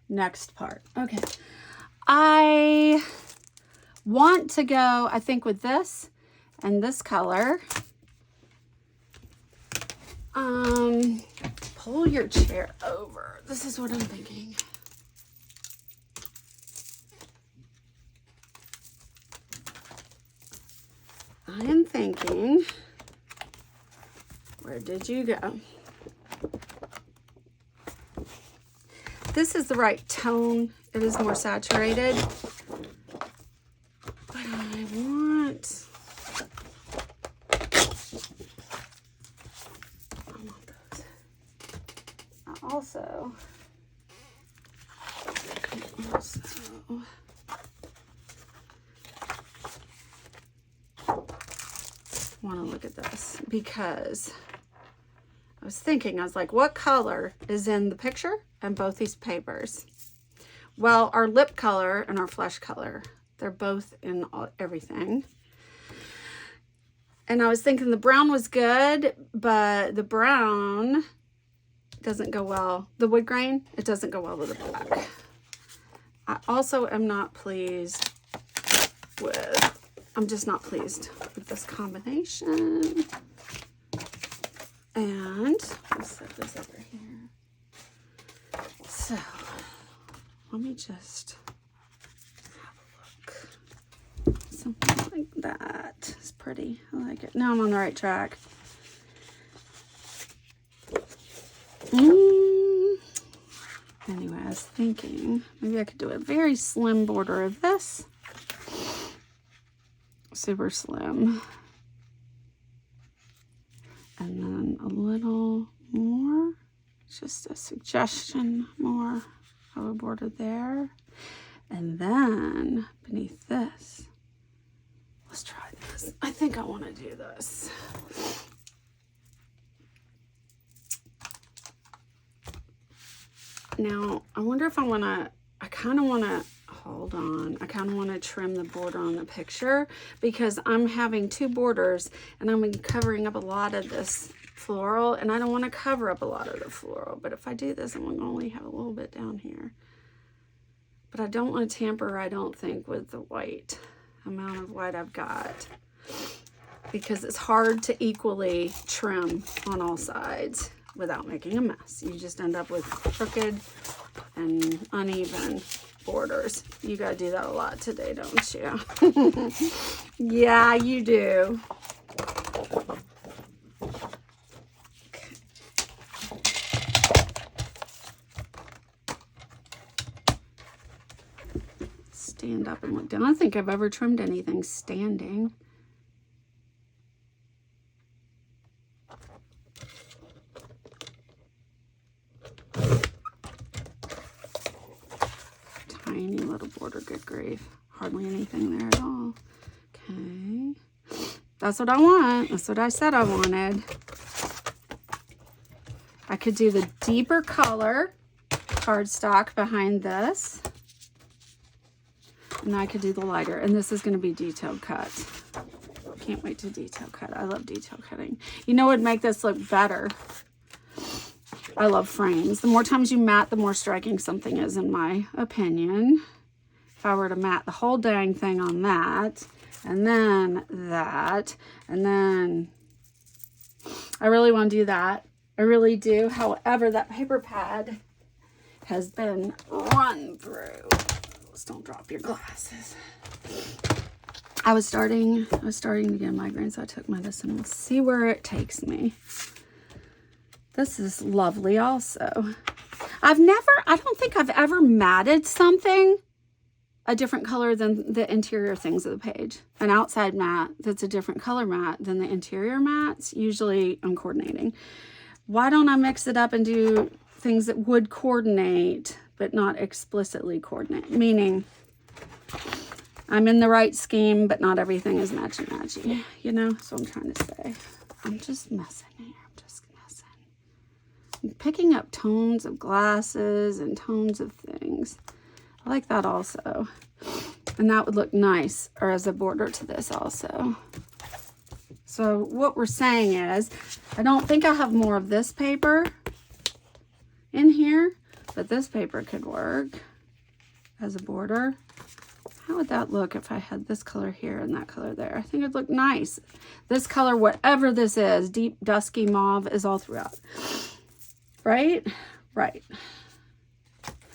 next part. Okay. I want to go, I think, with this and this color. Pull your chair over. This is what I'm thinking. I am thinking, where did you go? This is the right tone. It is more saturated. But I want those. I also want to look at this because I was thinking, I was like, what color is in the picture and both these papers? Well, our lip color and our flesh color, they're both in everything. And I was thinking the brown was good, but the brown doesn't go well. The wood grain, it doesn't go well with the black. I also am not pleased with, I'm just not pleased with this combination. And let's set this over here. So let me just have a look. Something like that is pretty. I like it. Now I'm on the right track. Anyway, I was thinking maybe I could do a very slim border of this. Super slim. And then a little more, just a suggestion more of a border there. And then beneath this, let's try this. I think I want to do this. Now, I wonder if I want to, I kind of want to, hold on, I kind of want to trim the border on the picture because I'm having two borders and I'm covering up a lot of this floral and I don't want to cover up a lot of the floral. But if I do this, I'm going to only have a little bit down here. But I don't want to tamper, I don't think, with the white amount of white I've got because it's hard to equally trim on all sides without making a mess. You just end up with crooked and uneven borders. You gotta do that a lot today, don't you? Yeah, you do. Okay. Stand up and look down. I don't think I've ever trimmed anything standing. Tiny little border, good grief. Hardly anything there at all. Okay. That's what I want. That's what I said I wanted. I could do the deeper color cardstock behind this. And I could do the lighter. And this is going to be detailed cut. Can't wait to detail cut. I love detail cutting. You know what would make this look better? I love frames. The more times you mat, the more striking something is, in my opinion. If I were to mat the whole dang thing on that, and then that, and then I really want to do that. I really do. However, that paper pad has been run through. Just don't drop your glasses. I was starting to get a migraine, so I took medicine. We'll see where it takes me. This is lovely also. I don't think I've ever matted something a different color than the interior things of the page. An outside mat that's a different color mat than the interior mats. Usually I'm coordinating. Why don't I mix it up and do things that would coordinate, but not explicitly coordinate? Meaning, I'm in the right scheme, but not everything is matchy-matchy. You know? That's what I'm trying to say. I'm just messing here. Picking up tones of glasses and tones of things. I like that also. And that would look nice, or as a border to this also. So what we're saying is, I don't think I have more of this paper in here, But this paper could work as a border. How would that look if I had this color here and that color there? I think it'd look nice. This color, whatever this is, deep dusky mauve, is all throughout. Right? Right.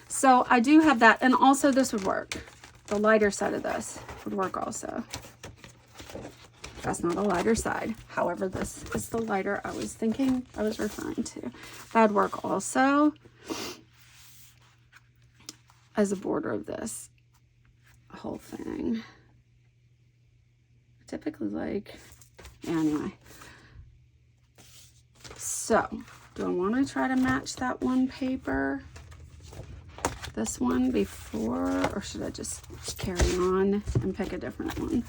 So I do have that. And also this would work. The lighter side of this would work also. That's not a lighter side. However, this is the lighter I was thinking I was referring to. That'd work also as a border of this whole thing. I typically like, yeah, anyway. So, do I want to try to match that one paper? This one before, or should I just carry on and pick a different one?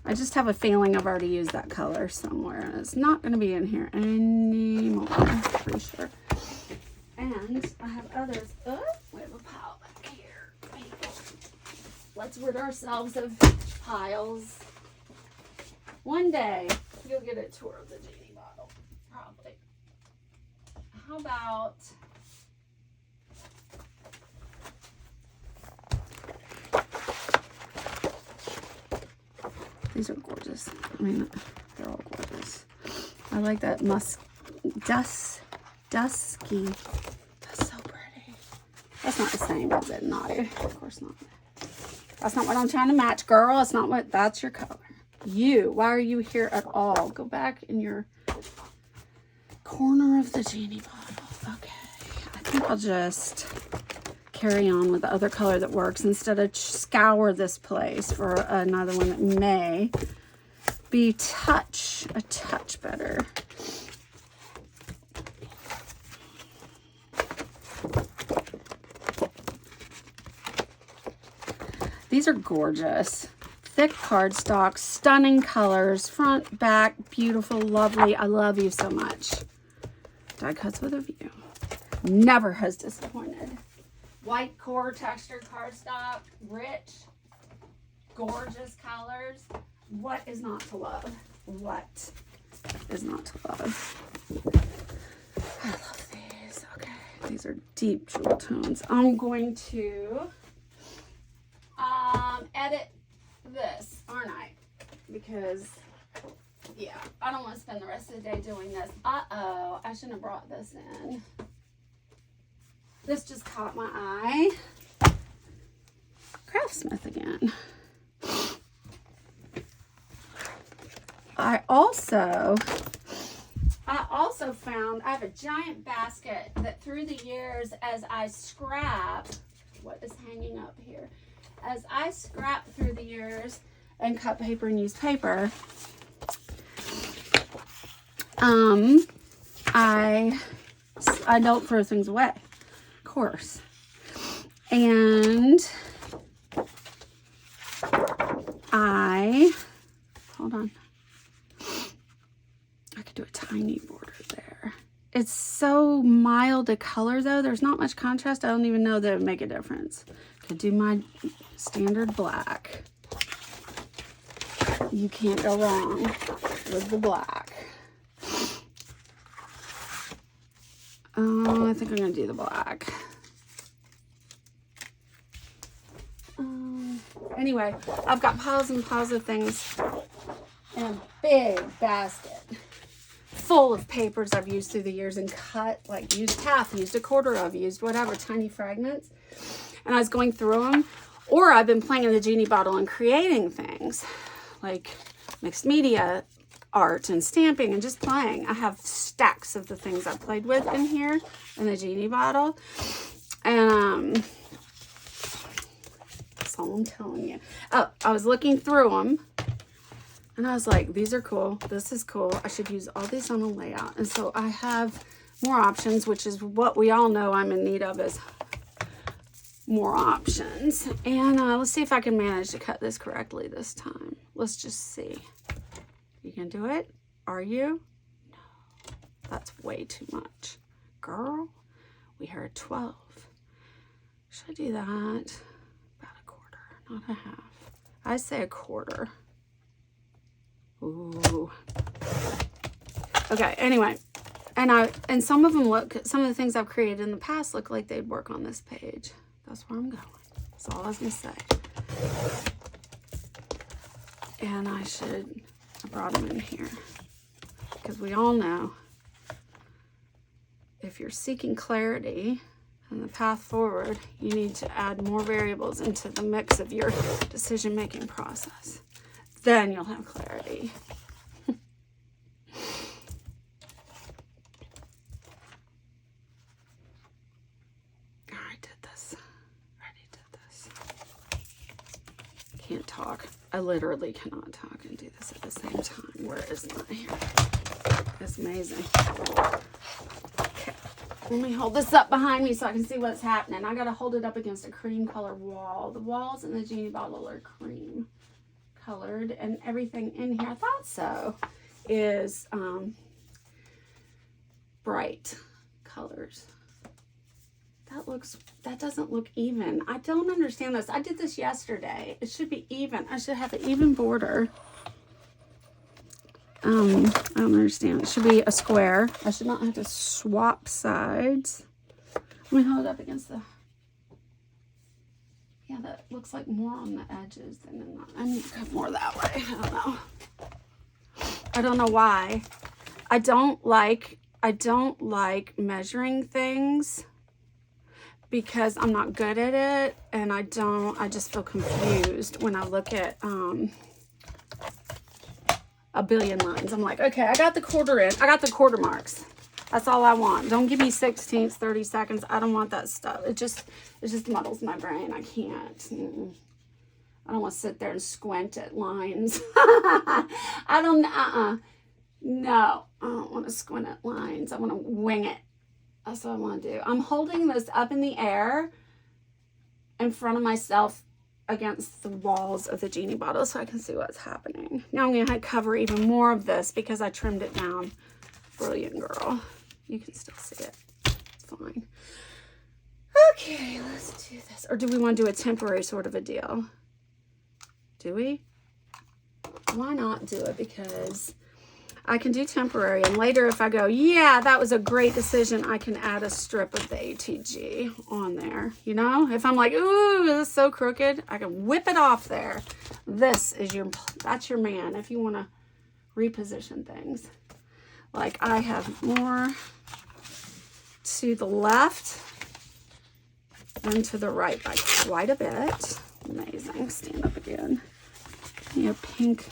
I just have a feeling I've already used that color somewhere, and it's not going to be in here anymore, I'm pretty sure. And I have others. Oh, we have a pile back here. Let's rid ourselves of piles. One day, you'll get a tour of the genie bottle, probably. How about... These are gorgeous. I mean, they're all gorgeous. I like that dusky. That's so pretty. That's not the same, is it? No, of course not. That's not what I'm trying to match, girl. It's not what, that's your color. You, why are you here at all? Go back in your corner of the genie bottle. Okay, I think I'll just carry on with the other color that works instead of scour this place for another one that may be a touch better. These are gorgeous. Thick cardstock, stunning colors, front, back, beautiful, lovely. I love you so much. Die cuts with a view. Never has disappointed. White core textured cardstock, rich, gorgeous colors. What is not to love? What is not to love? I love these. Okay, these are deep jewel tones. I'm going to edit this, aren't I? Because, yeah, I don't want to spend the rest of the day doing this. Uh-oh, I shouldn't have brought this in. This just caught my eye. Craftsmith again. I also found, I have a giant basket that through the years as I scrap, what is hanging up here? As I scrap through the years and cut paper and use paper, I don't throw things away. Course. And hold on, I could do a tiny border there. It's so mild to color though, there's not much contrast. I don't even know that it would make a difference. Could do my standard black. You can't go wrong with the black. I think I'm gonna do the black. Anyway, I've got piles and piles of things in a big basket full of papers I've used through the years and cut, like used half, used a quarter of, used whatever, tiny fragments. And I was going through them, or I've been playing in the genie bottle and creating things like mixed media art and stamping and just playing. I have stacks of the things I played with in here in the genie bottle. And that's all I'm telling you. Oh, I was looking through them and I was like, these are cool. This is cool. I should use all these on a layout. And so I have more options, which is what we all know I'm in need of, is more options. And let's see if I can manage to cut this correctly this time. Let's just see. You can do it? Are you? No, that's way too much. Girl, we are at 12. Should I do that? About a quarter, not a half. I say a quarter. Ooh. Okay, anyway, And some of them some of the things I've created in the past look like they'd work on this page. That's where I'm going. That's all I was going to say. And I brought them in here. Because we all know, if you're seeking clarity and the path forward, you need to add more variables into the mix of your decision-making process. Then you'll have clarity. Can't talk. I literally cannot talk and do this at the same time. Where is my... It's amazing. Okay. Let me hold this up behind me so I can see what's happening. I got to hold it up against a cream color wall. The walls in the Genie bottle are cream colored, and everything in here, I thought so, is bright colors. That doesn't look even. I don't understand this. I did this yesterday. It should be even. I should have an even border. I don't understand. It should be a square. I should not have to swap sides. Let me hold it up against the... Yeah, that looks like more on the edges than in the... I need to cut more that way. I don't know. I don't know why. I don't like measuring things, because I'm not good at it, and I just feel confused when I look at a billion lines. I'm like, okay, I got the quarter in. I got the quarter marks. That's all I want. Don't give me 16ths, 30 seconds. I don't want that stuff. It just muddles my brain. I can't. I don't want to sit there and squint at lines. I don't, no, I don't want to squint at lines. I want to wing it. That's what I want to do. I'm holding this up in the air in front of myself against the walls of the Genie bottle so I can see what's happening. Now I'm going to cover even more of this because I trimmed it down. Brilliant, girl. You can still see it. It's fine. Okay, let's do this. Or do we want to do a temporary sort of a deal? Do we? Why not do it? Because I can do temporary, and later if I go, yeah, that was a great decision, I can add a strip of the ATG on there. You know, if I'm like, ooh, this is so crooked, I can whip it off there. That's your man if you want to reposition things. Like, I have more to the left than to the right by quite a bit. Amazing. Stand up again. Give me a pink.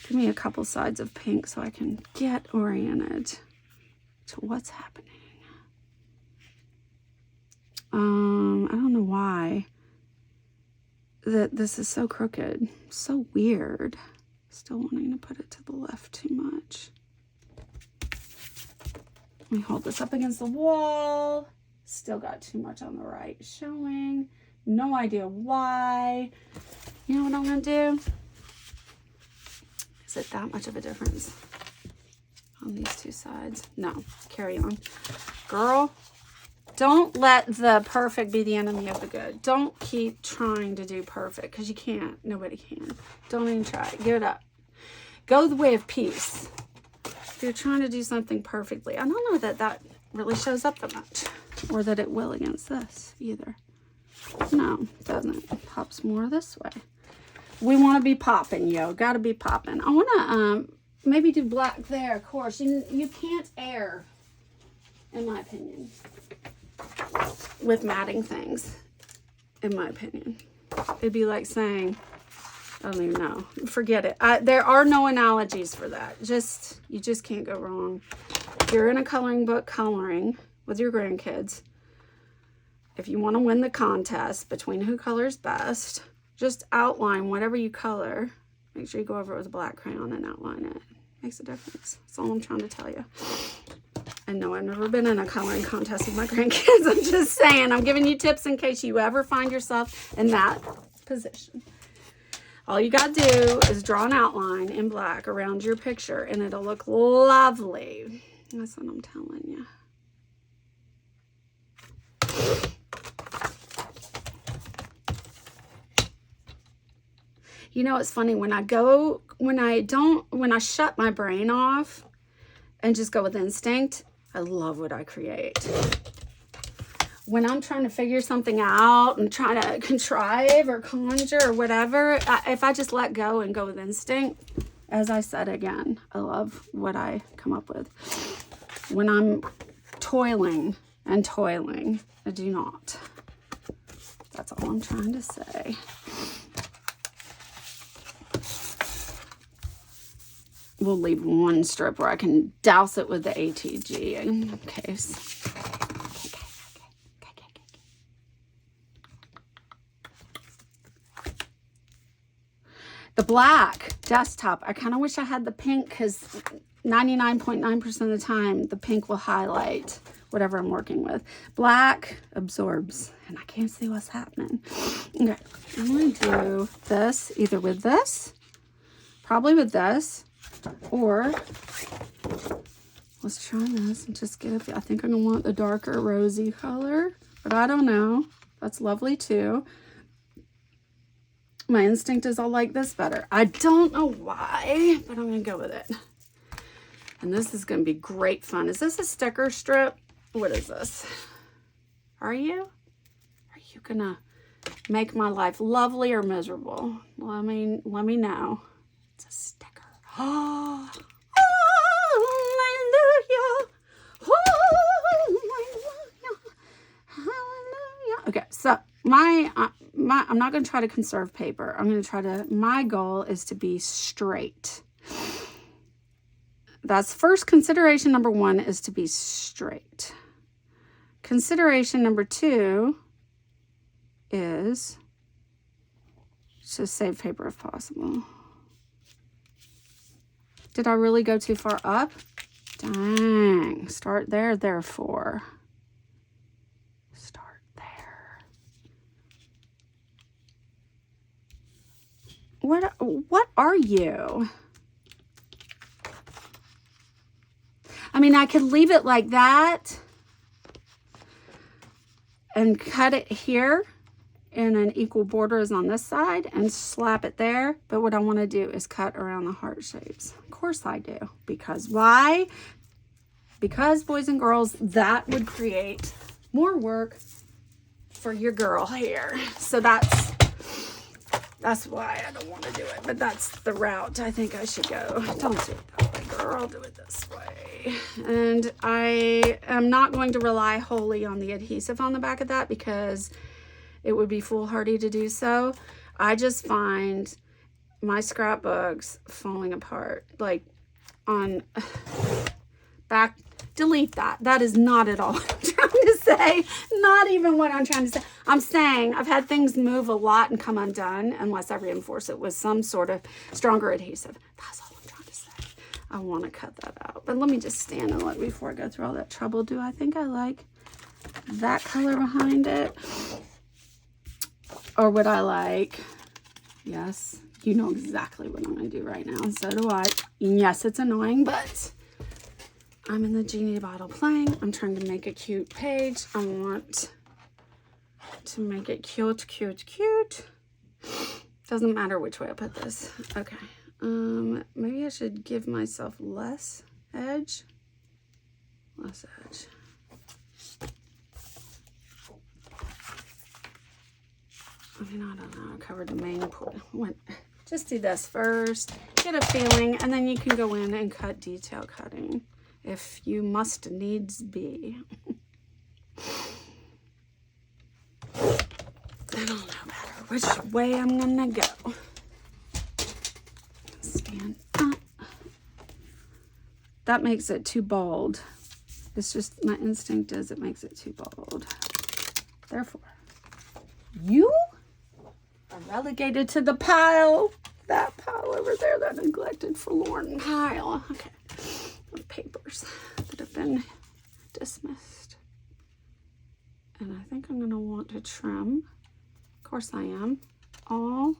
Give me a couple sides of pink so I can get oriented to what's happening. I don't know why this is so crooked. So weird. Still wanting to put it to the left too much. Let me hold this up against the wall. Still got too much on the right showing. No idea why. You know what I'm going to do? Is it that much of a difference on these two sides? No. Carry on. Girl, don't let the perfect be the enemy of the good. Don't keep trying to do perfect, because you can't. Nobody can. Don't even try it. Give it up. Go the way of peace. If you're trying to do something perfectly, I don't know that that really shows up that much, or that it will against this either. No, it doesn't. It pops more this way. We want to be popping, yo. Got to be popping. I want to maybe do black there, of course. You can't err, in my opinion, with matting things, in my opinion. It'd be like saying, I don't even know. Forget it. There are no analogies for that. You just can't go wrong. If you're in a coloring book coloring with your grandkids, if you want to win the contest between who colors best, just outline whatever you color. Make sure you go over it with a black crayon and outline it. Makes a difference. That's all I'm trying to tell you. And no, I've never been in a coloring contest with my grandkids. I'm just saying. I'm giving you tips in case you ever find yourself in that position. All you got to do is draw an outline in black around your picture, and it'll look lovely. That's what I'm telling you. You know, it's funny when I shut my brain off and just go with instinct, I love what I create. When I'm trying to figure something out and trying to contrive or conjure or whatever, if I just let go and go with instinct, as I said again, I love what I come up with. When I'm toiling and toiling, I do not. That's all I'm trying to say. We'll leave one strip where I can douse it with the ATG in case. The black desktop, I kind of wish I had the pink because 99.9% of the time, the pink will highlight whatever I'm working with. Black absorbs, and I can't see what's happening. Okay, I'm going to do this either with this, probably with this, or let's try this and just get it. I think I'm going to want the darker rosy color, but I don't know. That's lovely too. My instinct is I'll like this better. I don't know why, but I'm going to go with it. And this is going to be great fun. Is this a sticker strip? What is this? Are you going to make my life lovely or miserable? Let me know. It's a sticker. Oh, hallelujah. Hallelujah. Okay, so I'm not going to try to conserve paper. I'm going to try to, my goal is to be straight. That's first consideration. Number one is to be straight. Consideration number two is to save paper if possible. Did I really go too far up? Dang. Start there, therefore. Start there. What are you? I mean, I could leave it like that and cut it here in an equal border as on this side and slap it there. But what I want to do is cut around the heart shapes. Of course I do. Because why? Because, boys and girls, that would create more work for your girl here. So that's why I don't want to do it. But that's the route I think I should go. Don't do it that way, girl. I'll do it this way. And I am not going to rely wholly on the adhesive on the back of that because it would be foolhardy to do so. I just find my scrapbooks falling apart. Like on back, delete that. That is not at all what I'm trying to say. Not even what I'm trying to say. I'm saying I've had things move a lot and come undone unless I reinforce it with some sort of stronger adhesive. That's all I'm trying to say. I want to cut that out. But let me just stand and look before I go through all that trouble. Do I think I like that color behind it? Or would I like, yes, you know exactly what I'm going to do right now. And so do I. And yes, it's annoying, but I'm in the genie bottle playing. I'm trying to make a cute page. I want to make it cute, cute, cute. Doesn't matter which way I put this. Okay. Maybe I should give myself less edge. Less edge. I mean, I don't know. I covered the main point. Just do this first. Get a feeling, and then you can go in and cut detail cutting if you must needs be. I don't know better which way I'm gonna go. Stand up. That makes it too bold. It's just my instinct is it makes it too bold. Therefore, you are relegated to the pile. That pile over there, that neglected, forlorn pile. Okay. Of papers that have been dismissed. And I think I'm going to want to trim. Of course I am. All.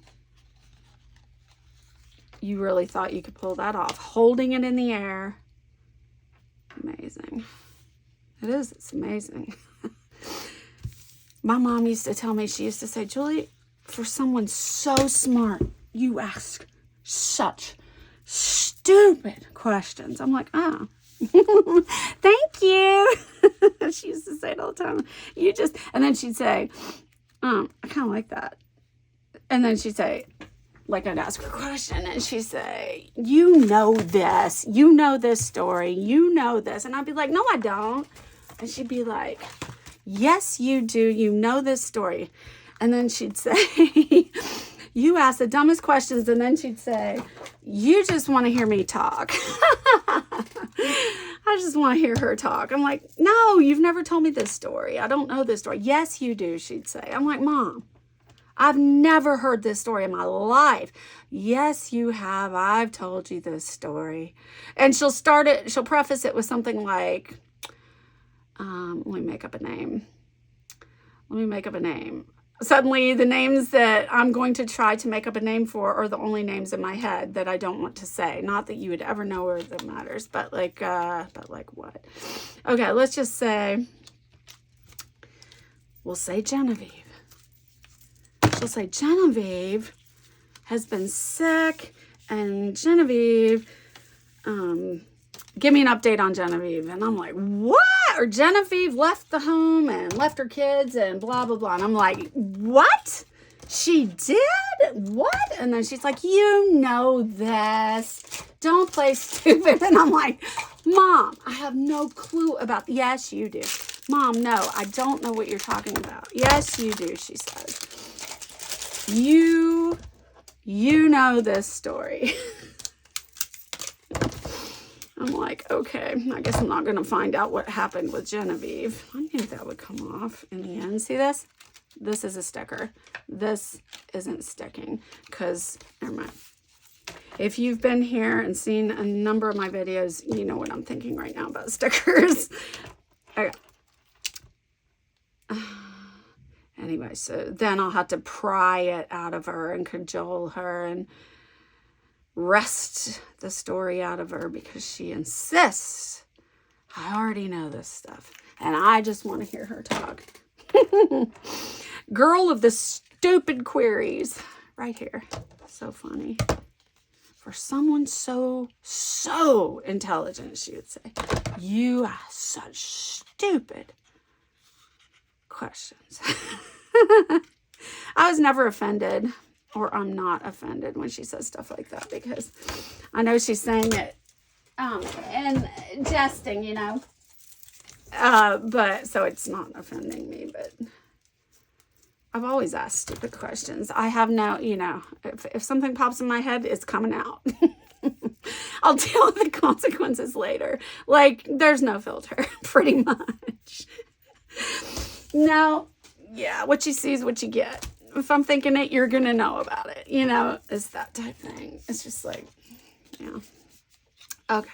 You really thought you could pull that off. Holding it in the air. Amazing. It is. It's amazing. My mom used to tell me, she used to say, Julie, for someone so smart, you ask such stupid questions. I'm like, Thank you. She used to say it all the time. You just, and then she'd say, I kind of like that. And then she'd say, like I'd ask her a question and she'd say, you know this story, you know this. And I'd be like, no, I don't. And she'd be like, yes, you do. You know this story. And then she'd say, you ask the dumbest questions. And then she'd say, you just want to hear me talk. I just want to hear her talk. I'm like, no, you've never told me this story. I don't know this story. Yes, you do, she'd say. I'm like, Mom, I've never heard this story in my life. Yes, you have. I've told you this story. And she'll preface it with something like, let me make up a name. Suddenly, the names that I'm going to try to make up a name for are the only names in my head that I don't want to say. Not that you would ever know or that matters, but like what? Okay, let's just say, we'll say Genevieve. She'll say, Genevieve has been sick, and Genevieve, give me an update on Genevieve. And I'm like, what? Or Genevieve left the home and left her kids and blah, blah, blah. And I'm like, what? She did? What? And then she's like, you know this. Don't play stupid. And I'm like, Mom, I have no clue about. Yes, you do. Mom, no, I don't know what you're talking about. Yes, you do, she says. You know this story. I'm like, okay, I guess I'm not going to find out what happened with Genevieve. I knew that would come off in the end. See this? This is a sticker. This isn't sticking because, never mind. If you've been here and seen a number of my videos, you know what I'm thinking right now about stickers. Okay. Anyway, so then I'll have to pry it out of her and cajole her and wrest the story out of her because she insists I already know this stuff and I just want to hear her talk. Girl of the stupid queries right here. So funny. For someone so intelligent, she would say, you ask such stupid questions. I was never offended, or I'm not offended when she says stuff like that, because I know she's saying it and jesting, you know. But so it's not offending me, but I've always asked stupid questions. I have no, you know, if something pops in my head, it's coming out. I'll deal with the consequences later. Like, there's no filter, pretty much. No, yeah, what you see is what you get. If I'm thinking it, you're going to know about it. You know, it's that type thing. It's just like, yeah. Okay.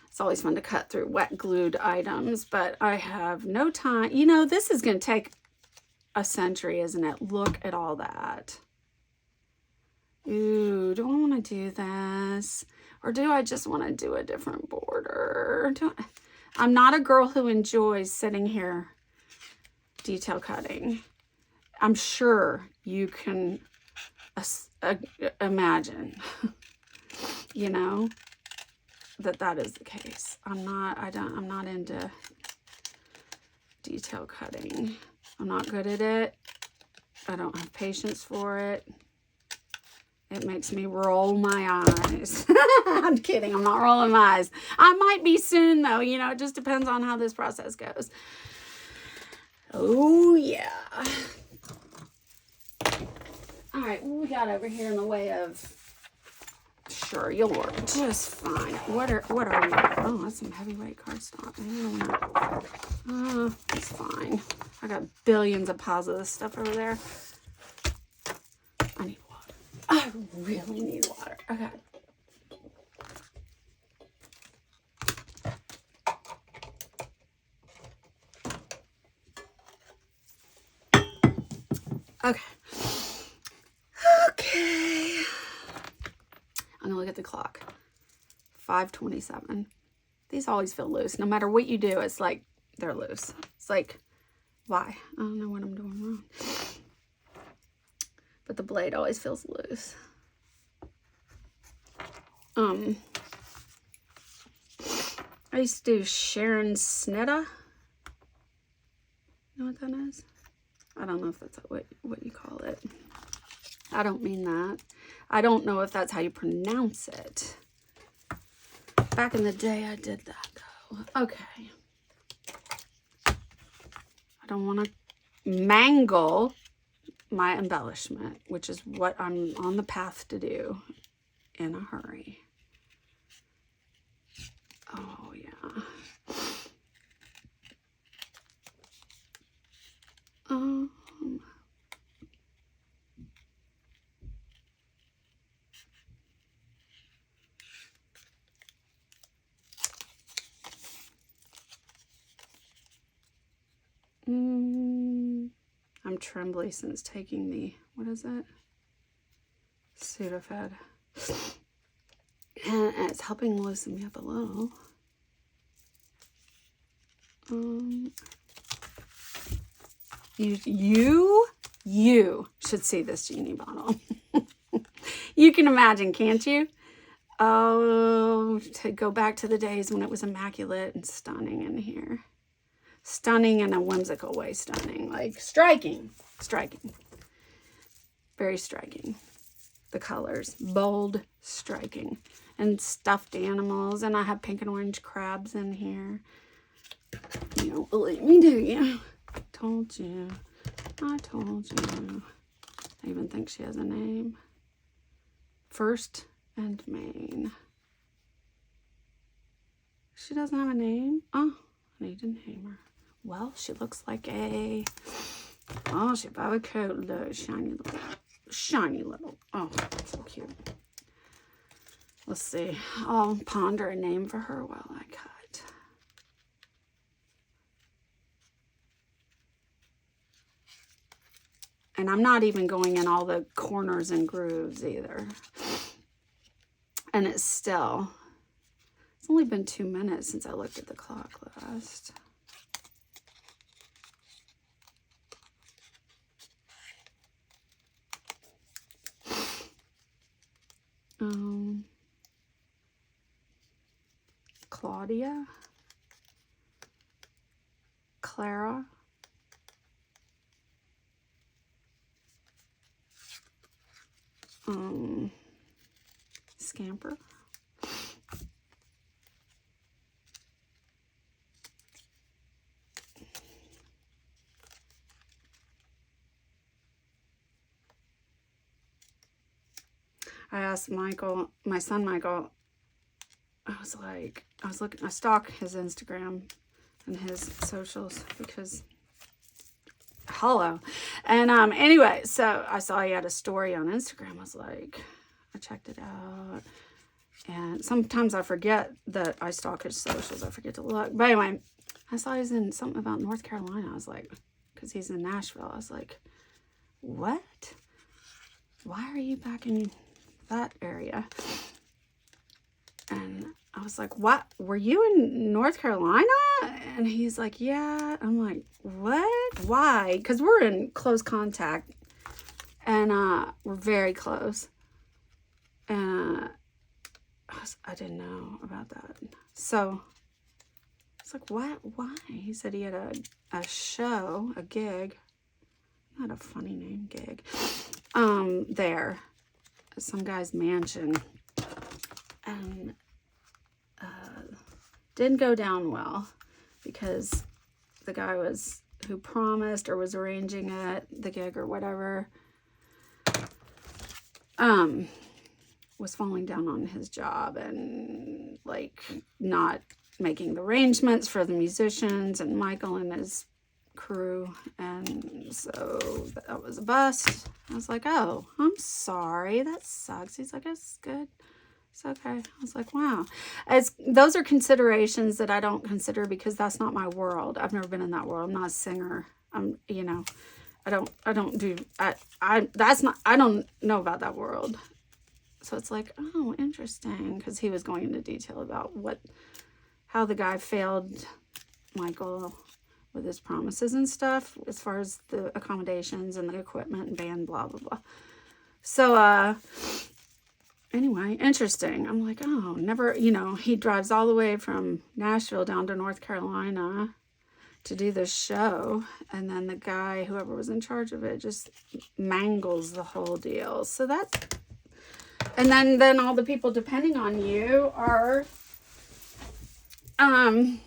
It's always fun to cut through wet glued items, but I have no time. You know, this is going to take a century, isn't it? Look at all that. Ooh, do I want to do this? Or do I just want to do a different border? I'm not a girl who enjoys sitting here detail cutting. I'm sure you can imagine, you know, that is the case. I'm not into detail cutting. I'm not good at it. I don't have patience for it. It makes me roll my eyes. I'm kidding. I'm not rolling my eyes. I might be soon, though. You know, it just depends on how this process goes. Oh, yeah. All right, what we got over here in the way of... Sure, you'll work just fine. What are you? Oh, that's some heavyweight cardstock. It's fine. I got billions of piles of this stuff over there. I need water. I really need water. Okay. Okay. I'm gonna look at the clock. 5:27. These always feel loose. No matter what you do, it's like they're loose. It's like, why? I don't know what I'm doing wrong. But the blade always feels loose. I used to do Sharon Snedda. You know what that is? I don't know if that's what you call it. I don't mean that. I don't know if that's how you pronounce it. Back in the day, I did that, though. Okay. I don't want to mangle my embellishment, which is what I'm on the path to do in a hurry. Oh, yeah. I'm trembly since taking the, what is it? Sudafed. And it's helping loosen me up a little. You should see this genie bottle. You can imagine, can't you? Oh, to go back to the days when it was immaculate and stunning in here. Stunning in a whimsical way, stunning. Like striking. Very striking. The colors, bold, striking. And stuffed animals. And I have pink and orange crabs in here. You don't believe me, do you? Told you. I told you. I even think she has a name. First and Main. She doesn't have a name? Oh, I need to name her. Well, she looks like a... Oh, she probably coat. Look, shiny little. Oh, so cute. Let's see. I'll ponder a name for her while I cut. And I'm not even going in all the corners and grooves either. And it's only been 2 minutes since I looked at the clock last. Claudia, Clara, Scamper, I asked Michael, my son Michael, I stalk his Instagram and his socials because, hello. And anyway, so I saw he had a story on Instagram. I was like, I checked it out. And sometimes I forget that I stalk his socials. I forget to look. But anyway, I saw he's in something about North Carolina. I was like, because he's in Nashville. I was like, what? Why are you back in that area? And I was like, what? Were you in North Carolina? And he's like, yeah. I'm like, what? Why? Because we're in close contact. And we're very close. And I didn't know about that. So it's like, what? Why? He said he had a show, a gig. Not a funny name, gig. There. Some guy's mansion. And didn't go down well because the guy who promised or was arranging it, the gig or whatever, was falling down on his job and like not making the arrangements for the musicians and Michael and his crew, and so that was a bust. I was like, oh, I'm sorry, that sucks. He's like, it's good, it's okay. I was like, wow. Those are considerations that I don't consider because that's not my world. I've never been in that world. I'm not a singer. I don't know about that world. So it's like, oh, interesting, because he was going into detail about how the guy failed Michael with his promises and stuff as far as the accommodations and the equipment and band, blah, blah, blah. So, anyway, interesting. I'm like, oh, never, you know, he drives all the way from Nashville down to North Carolina to do this show. And then the guy, whoever was in charge of it, just mangles the whole deal. So that's, and then all the people depending on you are, hung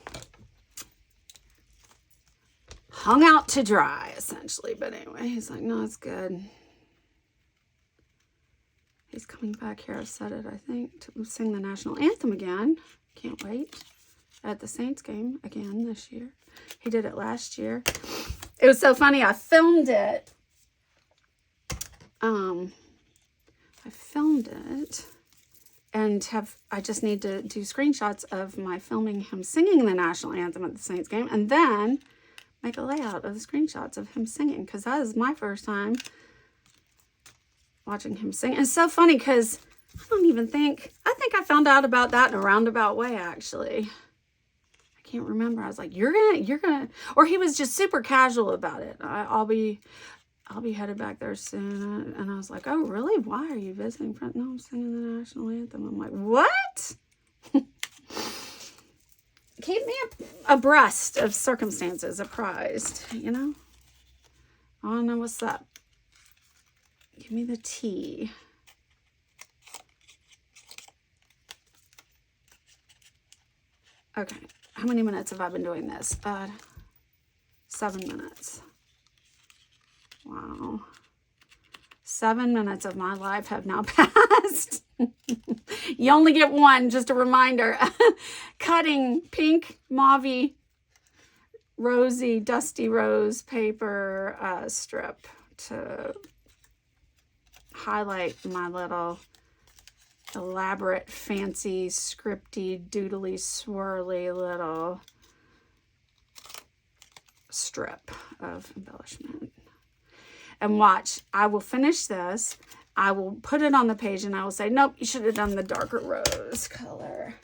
out to dry, essentially. But anyway, he's like, no, it's good. He's coming back here. I've said it, I think, to sing the national anthem again. Can't wait. At the Saints game again this year. He did it last year. It was so funny. I filmed it. I filmed it. And I just need to do screenshots of my filming him singing the national anthem at the Saints game. And then make a layout of the screenshots of him singing. Because that is my first time watching him sing. And it's so funny because I think I found out about that in a roundabout way, actually. I can't remember. I was like, you're gonna, or he was just super casual about it. I'll be headed back there soon. And I was like, oh, really? Why are you visiting friends? No, I'm singing the national anthem. I'm like, what? Keep me abreast of circumstances, apprised, you know? I want to know what's up. Give me the tea. Okay. How many minutes have I been doing this? 7 minutes. Wow. 7 minutes of my life have now passed. You only get one, just a reminder. Cutting pink, mauve, rosy, dusty rose paper strip to highlight my little elaborate, fancy, scripty, doodly, swirly little strip of embellishment. And watch, I will finish this. I will put it on the page and I will say, nope, you should have done the darker rose color.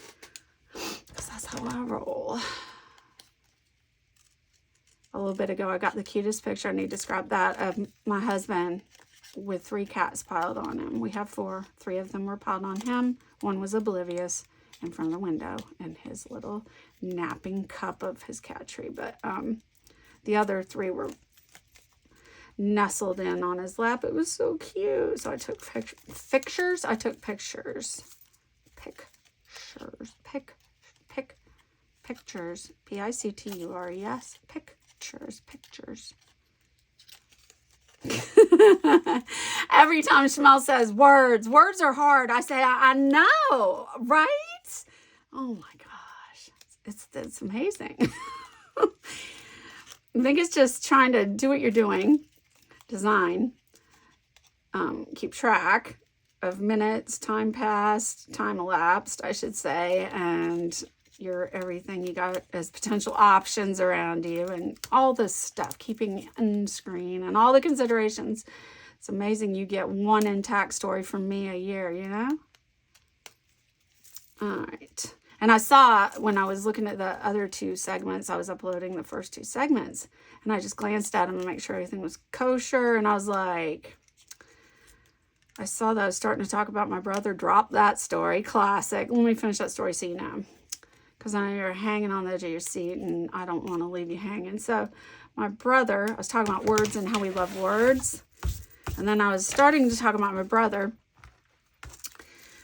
Because that's how I roll. A little bit ago, I got the cutest picture. I need to scrap that of my husband with 3 cats piled on him. We have 4. 3 of them were piled on him. 1 was oblivious in front of the window in his little napping cup of his cat tree. But the other 3 were nestled in on his lap. It was so cute. So I took pictures. Pictures. P-I-C-T-U-R-E-S. Pictures. Every time Shimelle says words are hard, I say, I know, right? Oh my gosh. It's amazing. I think it's just trying to do what you're doing. Design, keep track of minutes, time passed, time elapsed, I should say, and your everything you got as potential options around you and all this stuff, keeping in screen and all the considerations. It's amazing you get one intact story from me a year, you know? All right. And I saw when I was looking at the other 2 segments, I was uploading the first 2 segments, and I just glanced at them to make sure everything was kosher. And I was like, I saw that I was starting to talk about my brother. Drop that story. Classic. Let me finish that story so you know. Because I know you're hanging on the edge of your seat, and I don't want to leave you hanging. So my brother, I was talking about words and how we love words. And then I was starting to talk about my brother.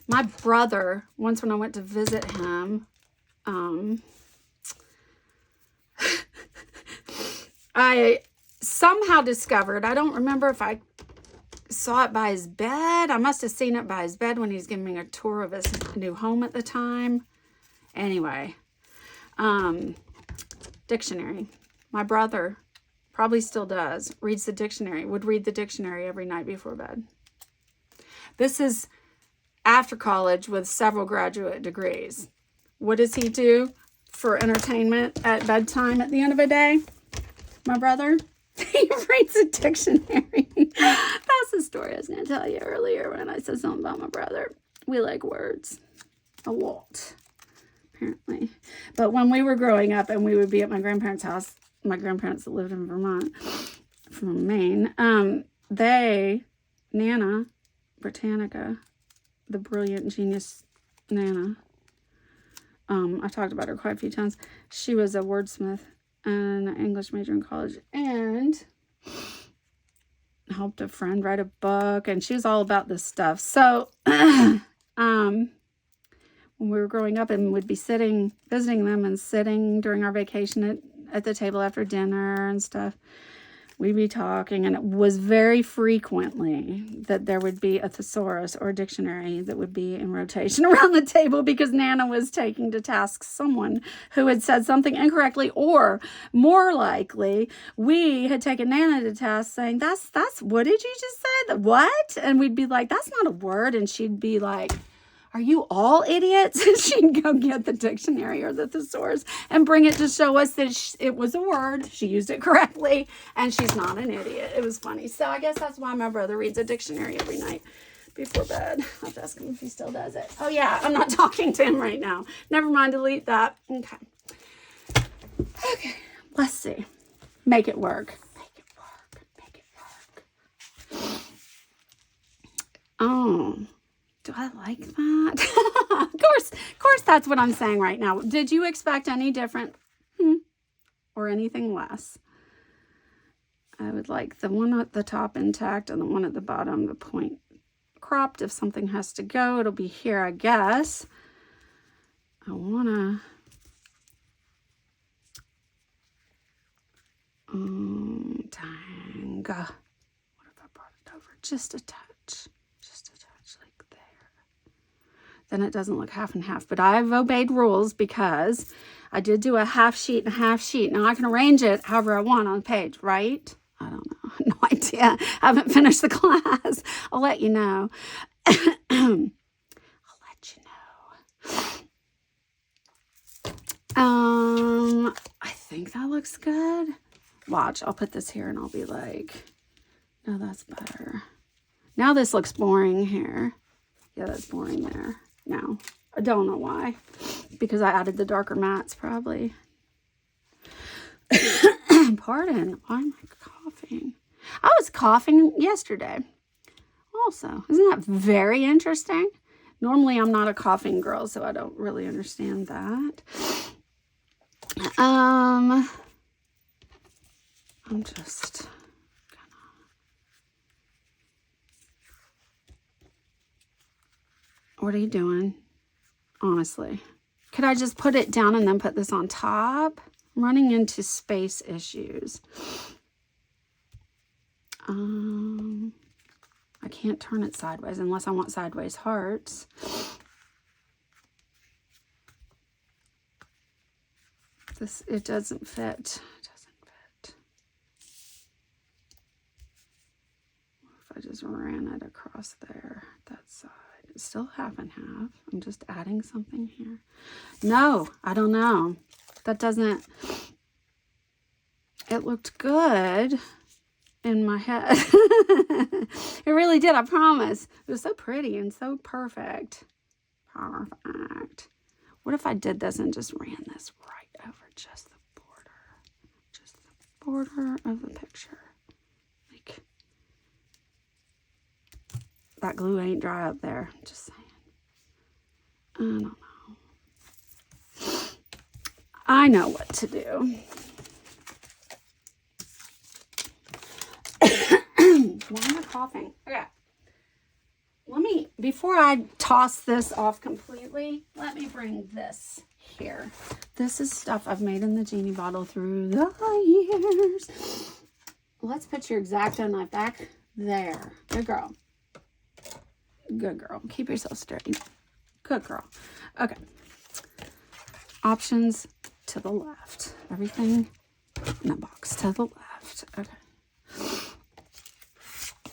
My brother, once when I went to visit him, I somehow discovered, I don't remember if I saw it by his bed. I must have seen it by his bed when he was giving me a tour of his new home at the time. Anyway, dictionary. My brother probably still does, would read the dictionary every night before bed. This is after college with several graduate degrees. What does he do for entertainment at bedtime at the end of a day? My brother, he reads a dictionary. That's the story I was going to tell you earlier when I said something about my brother. We like words a lot, apparently. But when we were growing up and we would be at my grandparents' house, my grandparents that lived in Vermont, from Maine, Nana Britannica, the brilliant genius Nana. I've talked about her quite a few times. She was a wordsmith and an English major in college, and helped a friend write a book, and she was all about this stuff. So when we were growing up and would be sitting, visiting them and sitting during our vacation at the table after dinner and stuff, we'd be talking, and it was very frequently that there would be a thesaurus or a dictionary that would be in rotation around the table, because Nana was taking to task someone who had said something incorrectly, or more likely, we had taken Nana to task saying, that's, what did you just say? What? And we'd be like, that's not a word. And she'd be like, are you all idiots? And she'd go get the dictionary or the thesaurus and bring it to show us that it was a word. She used it correctly, and she's not an idiot. It was funny. So I guess that's why my brother reads a dictionary every night before bed. I'll have to ask him if he still does it. Oh, yeah, I'm not talking to him right now. Never mind, delete that. Okay. Okay, let's see. Make it work. Make it work. Make it work. Oh. Do I like that? Of course, that's what I'm saying right now. Did you expect any different or anything less? I would like the one at the top intact and the one at the bottom, the point cropped. If something has to go, it'll be here, I guess. I want to... dang. What if I brought it over just a touch? Then it doesn't look half and half. But I've obeyed rules because I did do a half sheet and a half sheet. Now I can arrange it however I want on the page, right? I don't know. No idea. I haven't finished the class. I'll let you know. I'll let you know. I think that looks good. Watch, I'll put this here and I'll be like, no, that's better. Now this looks boring here. Yeah, that's boring there. No, I don't know why. Because I added the darker mattes, probably. Pardon. Why am I coughing? I was coughing yesterday also. Isn't that very interesting? Normally, I'm not a coughing girl, so I don't really understand that. I'm just... What are you doing? Honestly. Could I just put it down and then put this on top? I'm running into space issues. I can't turn it sideways unless I want sideways hearts. It doesn't fit. It doesn't fit. What if I just ran it across there, that side? It's still half and half. I'm just adding something here. No, I don't know. That doesn't... It looked good in my head. It really did, I promise. It was so pretty and so perfect. Perfect. What if I did this and just ran this right over just the border? Just the border of the picture. Like, that glue ain't dry up there. Just saying. I don't know. I know what to do. Why am I coughing? Okay. Before I toss this off completely, let me bring this here. This is stuff I've made in the Genie bottle through the years. Let's put your X-Acto knife back there. Good girl. Good girl. Keep yourself straight. Good girl. Okay. Options to the left. Everything in the box to the left. Okay.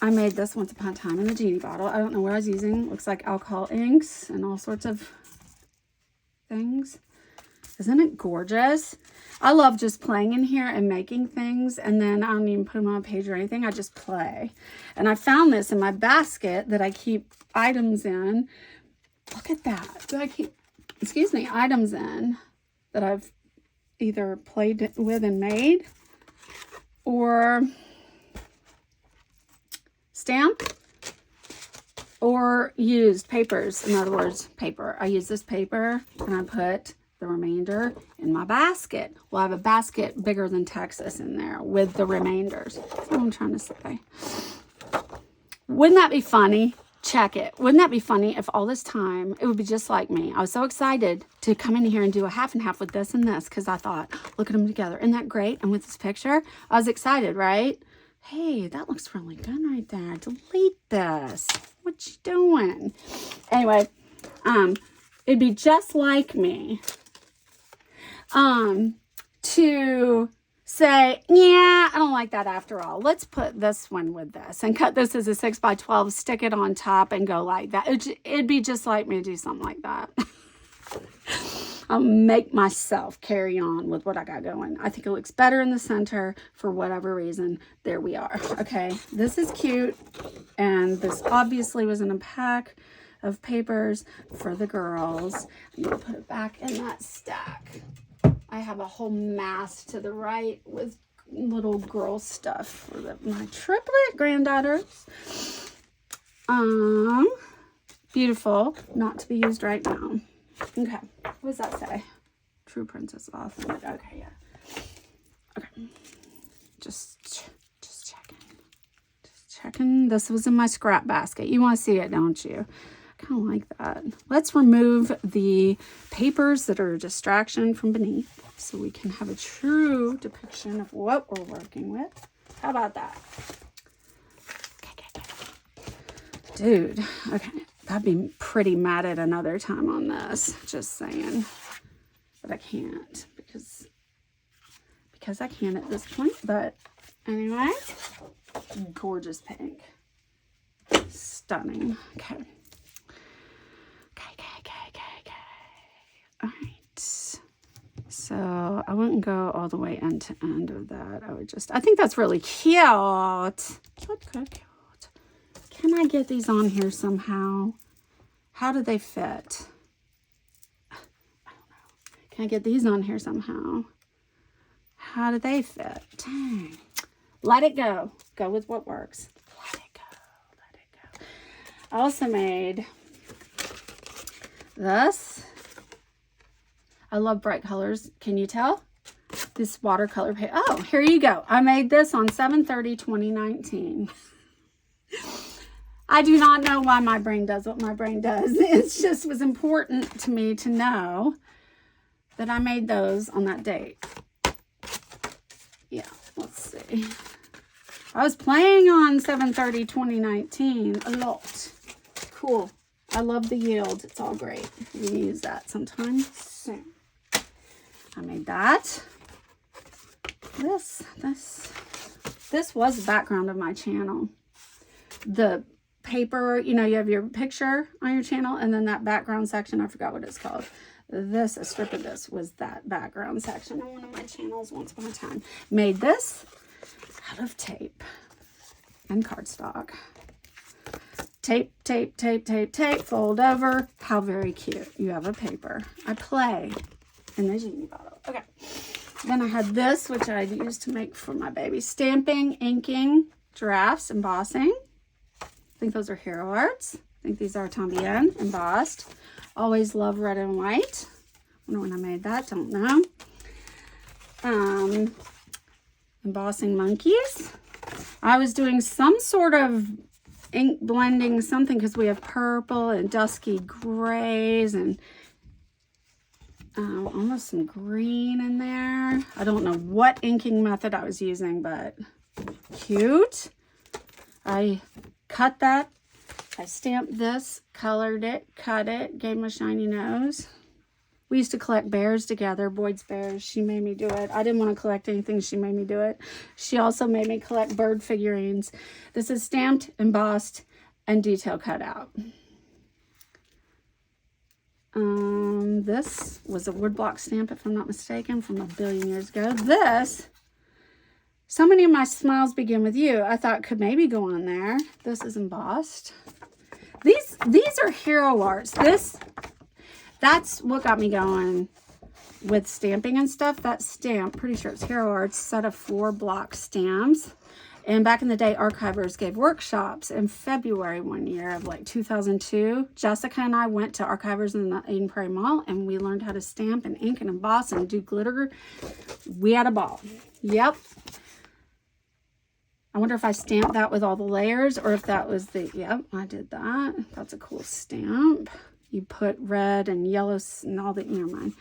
I made this once upon a time in the Genie bottle. I don't know what I was using. Looks like alcohol inks and all sorts of things. Isn't it gorgeous? I love just playing in here and making things, and then I don't even put them on a page or anything. I just play. And I found this in my basket that I keep items in. Look at that. Do I keep, excuse me, items in that I've either played with and made, or stamped, or used papers. In other words, paper. I use this paper and I put the remainder in my basket. Well, I have a basket bigger than Texas in there with the remainders. That's what I'm trying to say. Wouldn't that be funny? Check it. Wouldn't that be funny if all this time it would be just like me? I was so excited to come in here and do a half and half with this and this because I thought, look at them together. Isn't that great? And with this picture, I was excited, right? Hey, that looks really good right there. Delete this. What you doing? Anyway, it'd be just like me to say, yeah, I don't like that after all. Let's put this one with this and cut this as a 6x12, stick it on top and go like that. It'd be just like me to do something like that. I'll make myself carry on with what I got going. I think it looks better in the center for whatever reason. There we are. Okay, this is cute. And this obviously was in a pack of papers for the girls. I'm going to put it back in that stack. I have a whole mass to the right with little girl stuff for my triplet granddaughters. Beautiful. Not to be used right now. Okay. What does that say? True Princess Authentic. Okay, yeah. Okay. Just checking. Just checking. This was in my scrap basket. You want to see it, don't you? Kind of like that. Let's remove the papers that are a distraction from beneath so we can have a true depiction of what we're working with. How about that? Dude, okay. I'd be pretty mad at another time on this. Just saying. But I can't because I can at this point. But anyway, gorgeous pink. Stunning. Okay. All right. So I wouldn't go all the way end to end of that. I think that's really cute. Cute. Can I get these on here somehow? How do they fit? I don't know. Can I get these on here somehow? How do they fit? Dang. Let it go. Go with what works. Let it go. I also made this. I love bright colors. Can you tell? This watercolor paint. Oh, here you go. I made this on 7/30/2019. I do not know why my brain does what my brain does. It just was important to me to know that I made those on that date. Yeah, let's see. I was playing on 7/30/2019 a lot. Cool. I love the yield. It's all great. We can use that sometime soon. I made that. This was the background of my channel. The paper, you know, you have your picture on your channel and then that background section, I forgot what it's called. A strip of this was that background section on one of my channels once upon a time. Made this out of tape and cardstock. Tape, fold over. How very cute. You have a paper. I play in the genie bottle. Okay. Then I had this, which I'd used to make for my baby. Stamping, inking, drafts, embossing. I think those are Hero Arts. I think these are Tambien, embossed. Always love red and white. Wonder when I made that, don't know. Embossing monkeys. I was doing some sort of ink blending something because we have purple and dusky grays and almost some green in there. I don't know what inking method I was using, but cute. I cut that. I stamped this, colored it, cut it, gave him a shiny nose. We used to collect bears together, Boyd's bears. She made me do it. I didn't want to collect anything. She made me do it. She also made me collect bird figurines. This is stamped, embossed, and detail cut out. This was a woodblock stamp, if I'm not mistaken, from a billion years ago. This, so many of my smiles begin with you, I thought could maybe go on there. This is embossed. These are Hero Arts. That's what got me going with stamping and stuff. That stamp, pretty sure it's Hero Arts, set of 4 block stamps. And back in the day, archivers gave workshops in February one year of like 2002. Jessica and I went to archivers in the Eden Prairie Mall, and we learned how to stamp and ink and emboss and do glitter. We had a ball. Yep. I wonder if I stamped that with all the layers, or if that was the, yep, I did that. That's a cool stamp. You put red and yellow and all the, never mind.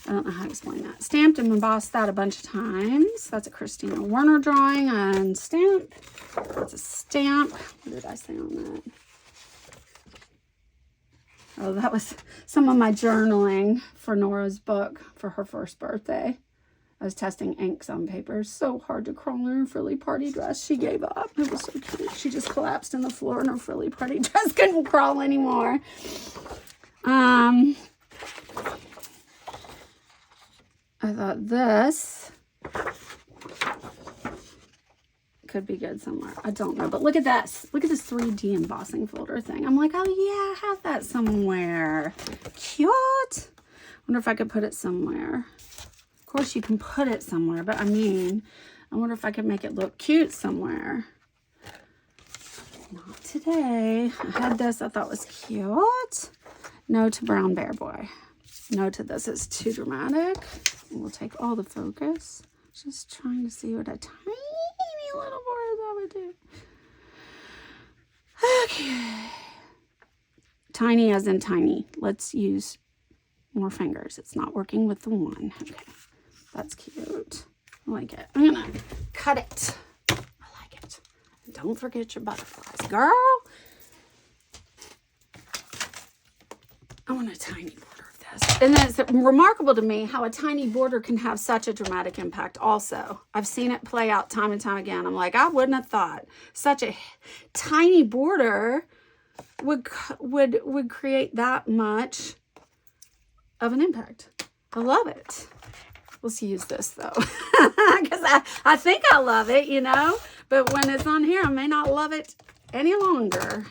I don't know how to explain that. Stamped and embossed that a bunch of times. That's a Christina Werner drawing and stamp. That's a stamp. What did I say on that? Oh, that was some of my journaling for Nora's book for her first birthday. I was testing inks on paper. So hard to crawl in her frilly party dress. She gave up. It was so cute. She just collapsed in the floor in her frilly party dress. Couldn't crawl anymore. I thought this could be good somewhere. I don't know, but look at this. Look at this 3D embossing folder thing. I'm like, oh yeah, I have that somewhere. Cute. Wonder if I could put it somewhere. Of course you can put it somewhere, but I mean, I wonder if I could make it look cute somewhere. Not today. I had this I thought was cute. No to Brown Bear Boy. No to this. It's too dramatic. We'll take all the focus. Just trying to see what a tiny little border that would do. Okay. Tiny as in tiny. Let's use more fingers. It's not working with the one. Okay. That's cute. I like it. I'm going to cut it. I like it. And don't forget your butterflies, girl. I want a tiny border of this. And it's remarkable to me how a tiny border can have such a dramatic impact also. I've seen it play out time and time again. I'm like, I wouldn't have thought such a tiny border would create that much of an impact. I love it. Let's use this though. Because I think I love it, you know. But when it's on here, I may not love it any longer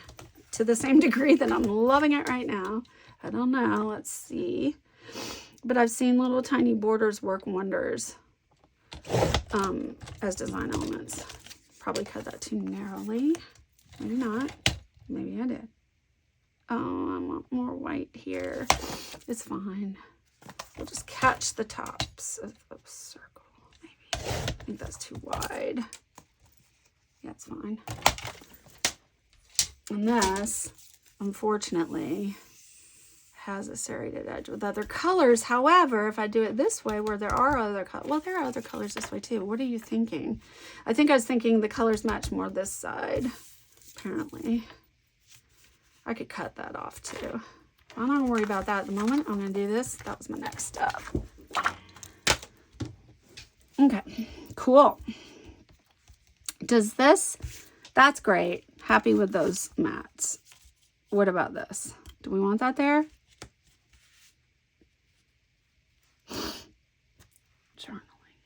to the same degree that I'm loving it right now. I don't know. Let's see. But I've seen little tiny borders work wonders as design elements. Probably cut that too narrowly. Maybe not. Maybe I did. Oh, I want more white here. It's fine. We'll just catch the tops of a circle. Maybe. I think that's too wide. Yeah, it's fine. And this, unfortunately, has a serrated edge with other colors. However, if I do it this way where there are other colors, well, there are other colors this way too. What are you thinking? I think I was thinking the colors match more this side, apparently. I could cut that off too. I'm not gonna worry about that at the moment. I'm gonna do this. That was my next step. Okay, cool. Does this, that's great. Happy with those mats. What about this? Do we want that there? Journaling.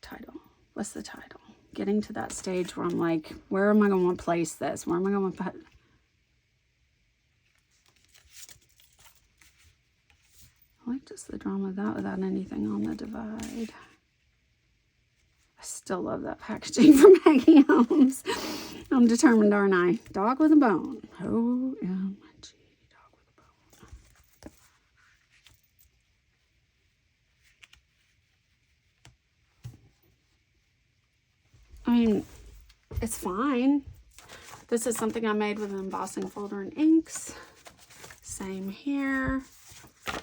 Title. What's the title? Getting to that stage where I'm like, where am I going to want to place this? Where am I going to put? I like just the drama of that without anything on the divide. I still love that packaging from Maggie Holmes. I'm determined, aren't I? Dog with a bone. OMG. I mean, it's fine. This is something I made with an embossing folder and inks. Same here.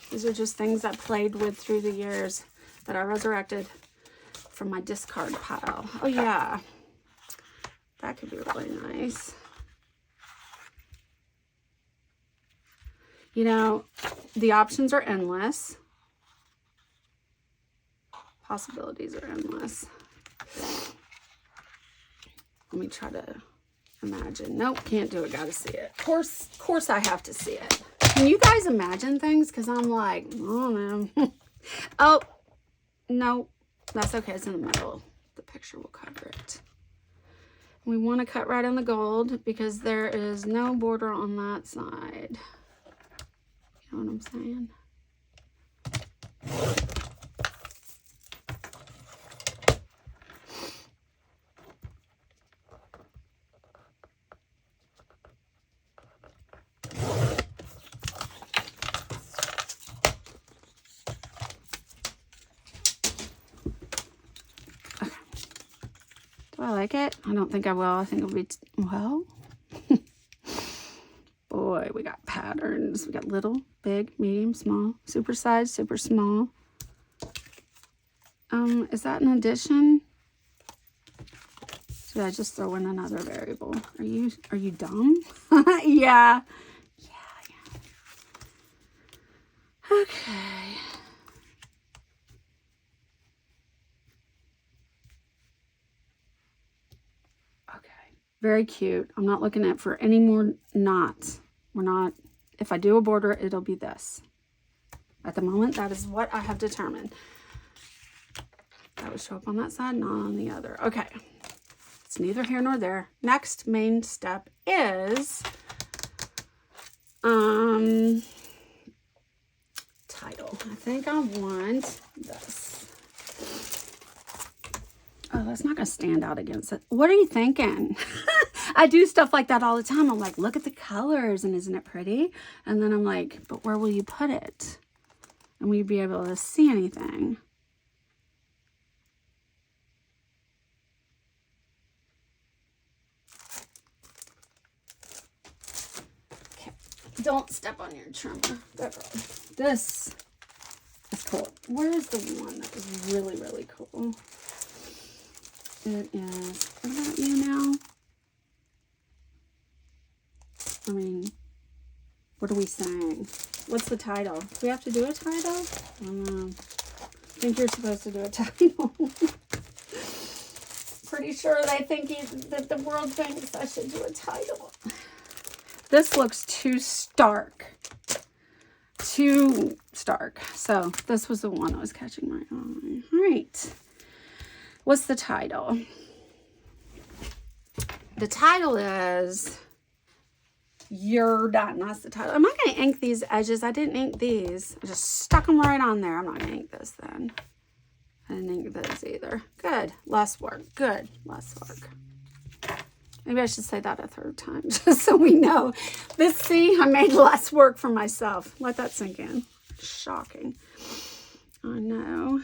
These are just things I played with through the years that I resurrected from my discard pile. Oh yeah, that could be really nice. You know, the options are endless. Possibilities are endless. Let me try to imagine. Nope, can't do it. Gotta see it. Of course I have to see it. Can you guys imagine things? Because I'm like, oh no. Oh, no. That's okay. It's in the middle. The picture will cover it. We want to cut right on the gold because there is no border on that side. You know what I'm saying? like it? I don't think I will. I think it'll be, well, boy, we got patterns. We got little, big, medium, small, super size, super small. Is that an addition? Should I just throw in another variable? Are you dumb? Yeah. Okay. Okay. Very cute. I'm not looking at for any more knots. We're not, if I do a border, it'll be this. At the moment, that is what I have determined. That would show up on that side, not on the other. Okay. It's neither here nor there. Next main step is title. I think I want this. Oh, that's not going to stand out against it. What are you thinking? I do stuff like that all the time. I'm like, look at the colors and isn't it pretty? And then I'm like, but where will you put it? And will you be able to see anything? Okay, don't step on your trimmer. This is cool. Where is the one that was really, really cool? It is, what about you now? I mean, what are we saying? What's the title? Do we have to do a title? I don't know. I think you're supposed to do a title. Pretty sure they think that the world thinks I should do a title. This looks too stark. Too stark. So this was the one that was catching my eye. All right. What's the title? The title is You're Done. That's the title. Am I going to ink these edges? I didn't ink these. I just stuck them right on there. I'm not going to ink this then. I didn't ink those either. Good. Less work. Good. Less work. Maybe I should say that a third time just so we know. This, see, I made less work for myself. Let that sink in. Shocking. I know.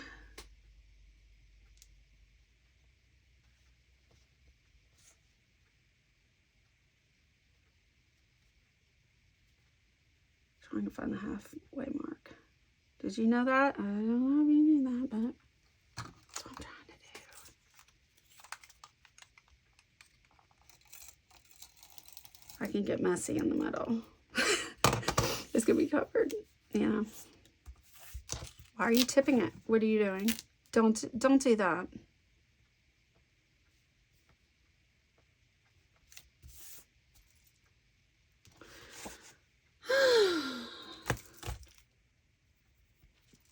Trying to find the halfway mark. Did you know that? I don't know if you knew that, but that's what I'm trying to do. I can get messy in the middle. It's gonna be covered. Yeah. Why are you tipping it? What are you doing? Don't do that.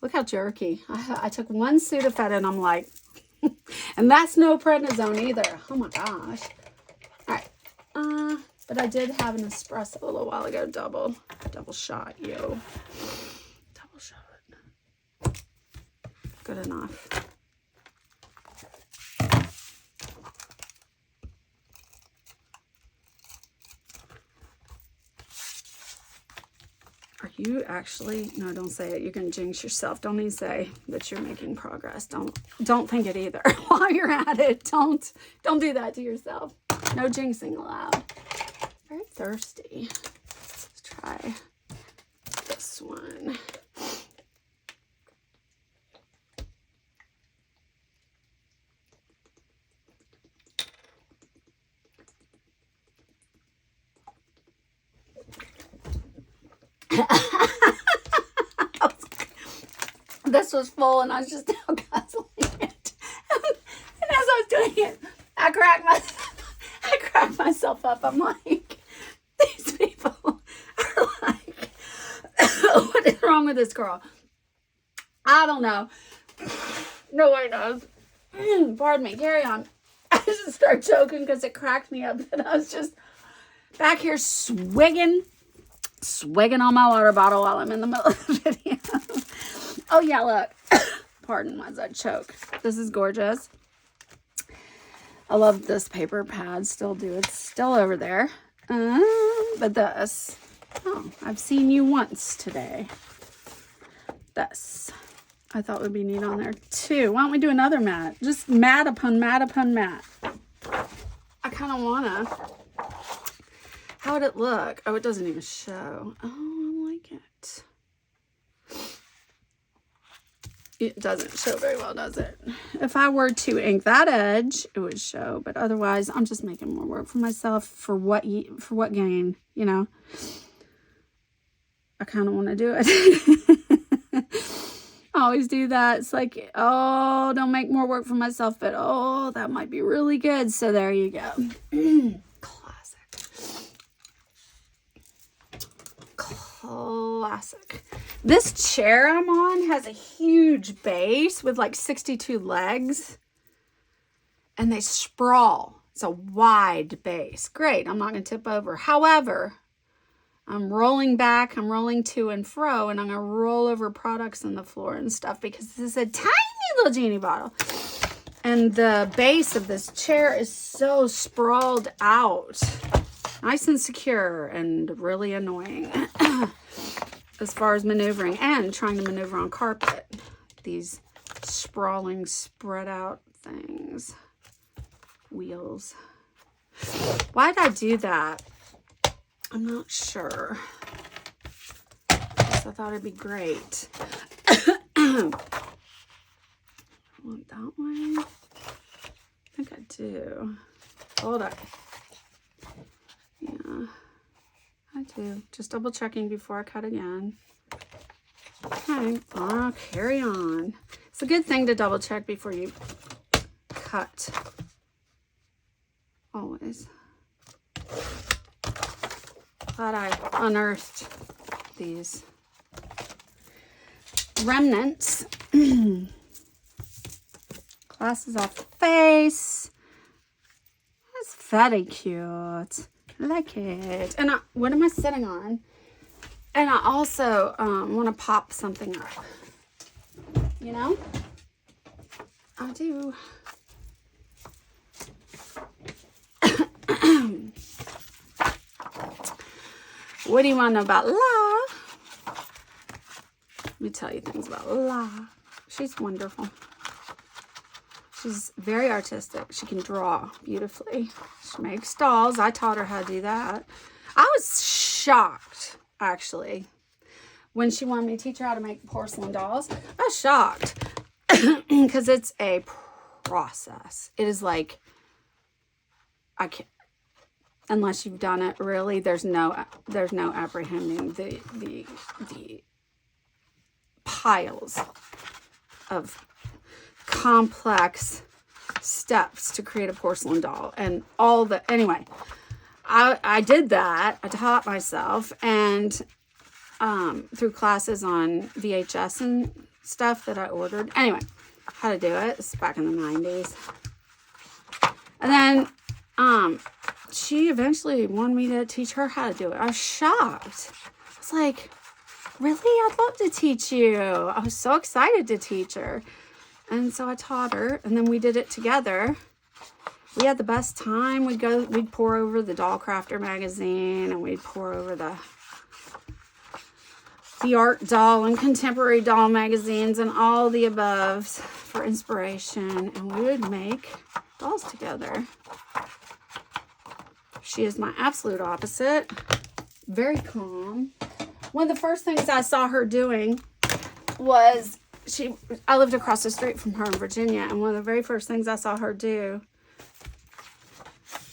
Look how jerky. I took one Sudafed and I'm like, and that's no prednisone either. Oh my gosh. All right. But I did have an espresso a little while ago. Double shot, yo. Double shot. Good enough. Are you actually, no, don't say it. You're going to jinx yourself. Don't even say that you're making progress. Don't think it either. While you're at it, don't do that to yourself. No jinxing allowed. Very thirsty. Let's try this one. This was full and I was just now guzzling it. And as I was doing it, I cracked myself up. I'm like, these people are like, what is wrong with this girl? I don't know. No one knows. Pardon me. Carry on. I just started choking because it cracked me up. And I was just back here swigging on my water bottle while I'm in the middle of the video. Oh yeah, look. Pardon as I choke. This is gorgeous. I love this paper pad. Still do. It's still over there. But this. Oh, I've seen you once today. This. I thought would be neat on there too. Why don't we do another mat? Just mat upon mat upon mat. I kind of want to. How would it look? Oh, it doesn't even show. Oh, I like it. It doesn't show very well, does it? If I were to ink that edge, it would show. But otherwise, I'm just making more work for myself for what gain, you know? I kind of want to do it. I always do that. It's like, oh, don't make more work for myself, but oh, that might be really good. So there you go. Classic. This chair I'm on has a huge base with like 62 legs, and they sprawl. It's a wide base. Great. I'm not going to tip over. However, I'm rolling back, I'm rolling to and fro, and I'm going to roll over products on the floor and stuff because this is a tiny little genie bottle. And the base of this chair is so sprawled out. Nice and secure and really annoying as far as maneuvering and trying to maneuver on carpet. These sprawling, spread out things. Wheels. Why did I do that? I'm not sure. I thought it'd be great. I want that one. I think I do. Hold up. Yeah, I do. Just double checking before I cut again. Okay, I'll carry on. It's a good thing to double check before you cut. Always. Glad I unearthed these remnants. Glasses off the face. That's very cute. I like it. And what am I sitting on? And I also want to pop something up. You know? I do. What do you want to know about La? Let me tell you things about La. She's wonderful. She's very artistic. She can draw beautifully. She makes dolls. I taught her how to do that. I was shocked, actually, when she wanted me to teach her how to make porcelain dolls. I was shocked because it's a process. It is like, I can't, unless you've done it, really, there's no apprehending the piles of complex steps to create a porcelain doll and all the, anyway, I did that. I taught myself, and through classes on VHS and stuff that I ordered. Anyway, how to do it. It's back in the 90s. And then she eventually wanted me to teach her how to do it. I was shocked. I was like, really? I'd love to teach you. I was so excited to teach her. And so I taught her, and then we did it together. We had the best time. We'd pour over the Doll Crafter magazine, and we'd pour over the art doll and contemporary doll magazines and all the above for inspiration. And we would make dolls together. She is my absolute opposite. Very calm. One of the first things I saw her doing was, I lived across the street from her in Virginia, and one of the very first things I saw her do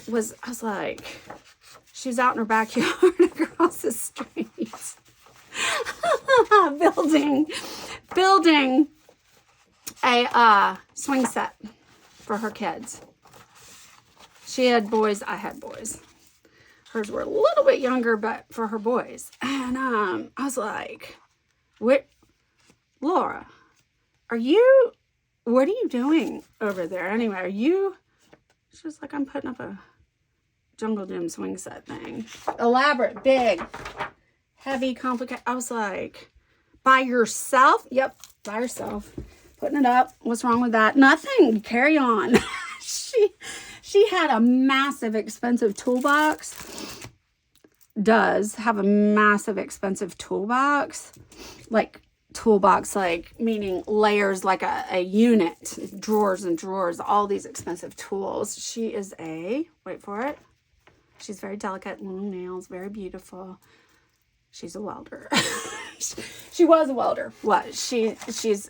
was, I was like, she was out in her backyard across the street building a swing set for her kids. She had boys, I had boys. Hers were a little bit younger, but for her boys. And I was like, what, Laura, what are you doing over there? Anyway, she was like, I'm putting up a Jungle Gym swing set thing. Elaborate, big, heavy, complicated. I was like, by yourself? Yep, by herself. Putting it up. What's wrong with that? Nothing. Carry on. She had a massive, expensive toolbox. Does have a massive, expensive toolbox. Like toolbox, like meaning layers, like a unit, drawers and drawers, all these expensive tools. She is wait for it. She's very delicate, long nails, very beautiful. She's a welder. She was a welder. She's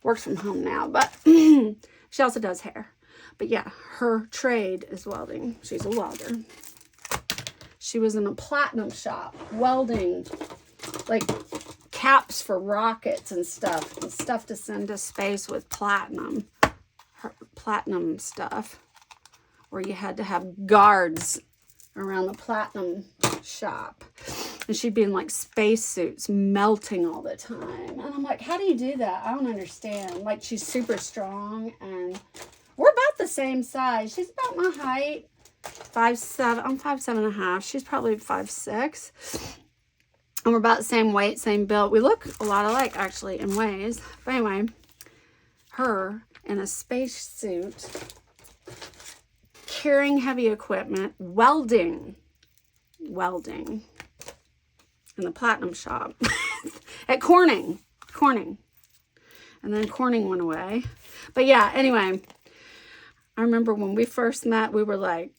works from home now, but she also does hair. But yeah, her trade is welding. She's a welder. She was in a platinum shop welding like caps for rockets and stuff to send to space with platinum. Her platinum stuff, where you had to have guards around the platinum shop. And she'd be in like spacesuits melting all the time. And I'm like, how do you do that? I don't understand. Like, she's super strong, and we're about the same size. She's about my height. 5'7". I'm 5'7.5". She's probably 5'6". And we're about the same weight, same build. We look a lot alike, actually, in ways. But anyway, her in a spacesuit, carrying heavy equipment, welding in the platinum shop at Corning. And then Corning went away. But yeah, anyway, I remember when we first met, we were like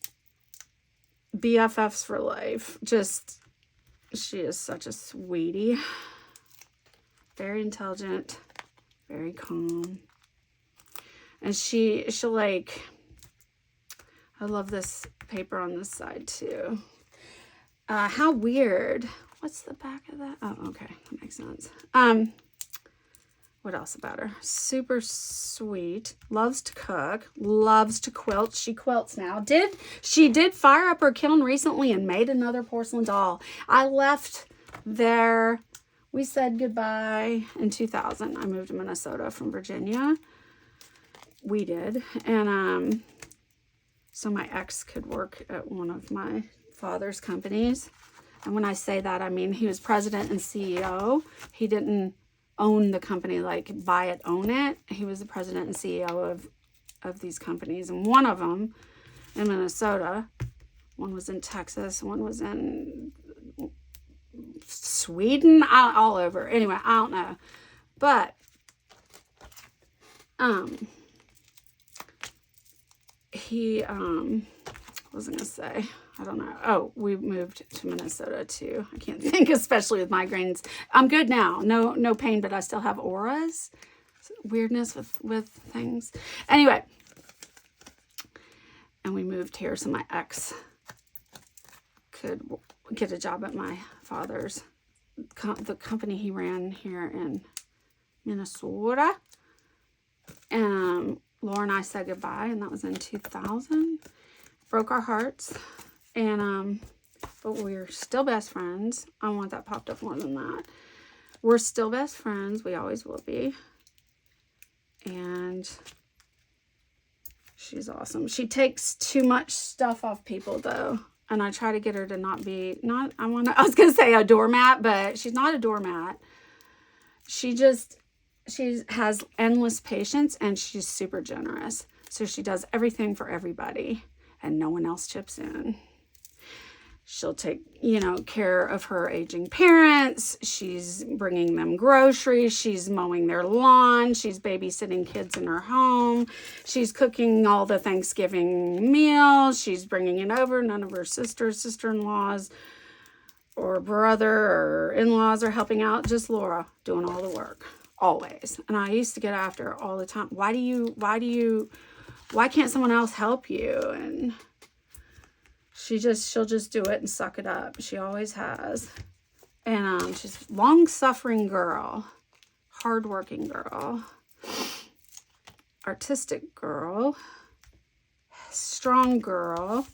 BFFs for life. Just, she is such a sweetie. Very intelligent, very calm. And she'll like, I love this paper on this side too. How weird. What's the back of that? Oh, okay. That makes sense. What else about her? Super sweet. Loves to cook. Loves to quilt. She quilts now. She did fire up her kiln recently and made another porcelain doll. I left there. We said goodbye in 2000. I moved to Minnesota from Virginia. We did. And so my ex could work at one of my father's companies. And when I say that, I mean he was president and CEO. He didn't own the company, like buy it, own it. He was the president and CEO of these companies. And one of them in Minnesota, one was in Texas, one was in Sweden, all over. Anyway, I don't know. But he what was I gonna say? I don't know. Oh, we moved to Minnesota too. I can't think, especially with migraines. I'm good now. No pain, but I still have auras. Weirdness with things. Anyway. And we moved here so my ex could get a job at my father's, the company he ran here in Minnesota. And Laura and I said goodbye, and that was in 2000. Broke our hearts. And, but we're still best friends. I want that popped up more than that. We're still best friends. We always will be. And she's awesome. She takes too much stuff off people, though. And I try to get her to not be, I was going to say a doormat, but she's not a doormat. She has endless patience, and she's super generous. So she does everything for everybody, and no one else chips in. She'll take, care of her aging parents. She's bringing them groceries. She's mowing their lawn. She's babysitting kids in her home. She's cooking all the Thanksgiving meals. She's bringing it over. None of her sister-in-laws, or brother, or in-laws are helping out. Just Laura doing all the work, always. And I used to get after her all the time. Why can't someone else help you? And she'll just do it and suck it up. She always has. And she's a long-suffering girl, hardworking girl, artistic girl, strong girl,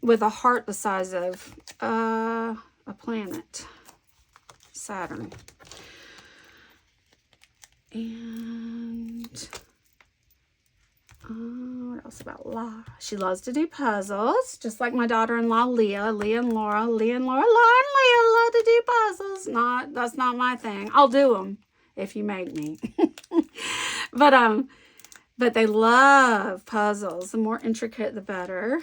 with a heart the size of a planet, Saturn. And what else about La? She loves to do puzzles, just like my daughter-in-law, Leah. Leah and Laura, Laura and Leah love to do puzzles. That's not my thing. I'll do them if you make me. But they love puzzles. The more intricate, the better.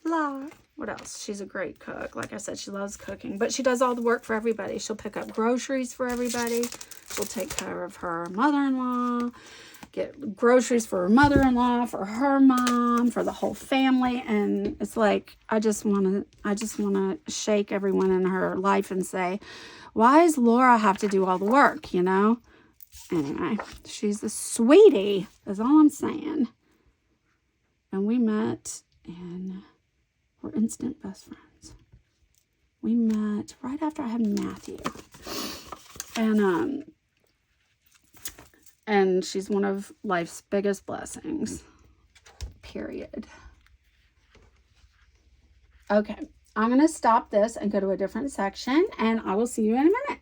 La. What else? She's a great cook. Like I said, she loves cooking. But she does all the work for everybody. She'll pick up groceries for everybody. She'll take care of her mother-in-law. Get groceries for her mother-in-law, for her mom, for the whole family. And it's like, I just want to shake everyone in her life and say, why does Laura have to do all the work, you know? Anyway, she's a sweetie, is all I'm saying. And we met and we're instant best friends. We met right after I had Matthew. And she's one of life's biggest blessings. Period. Okay, I'm going to stop this and go to a different section, and I will see you in a minute.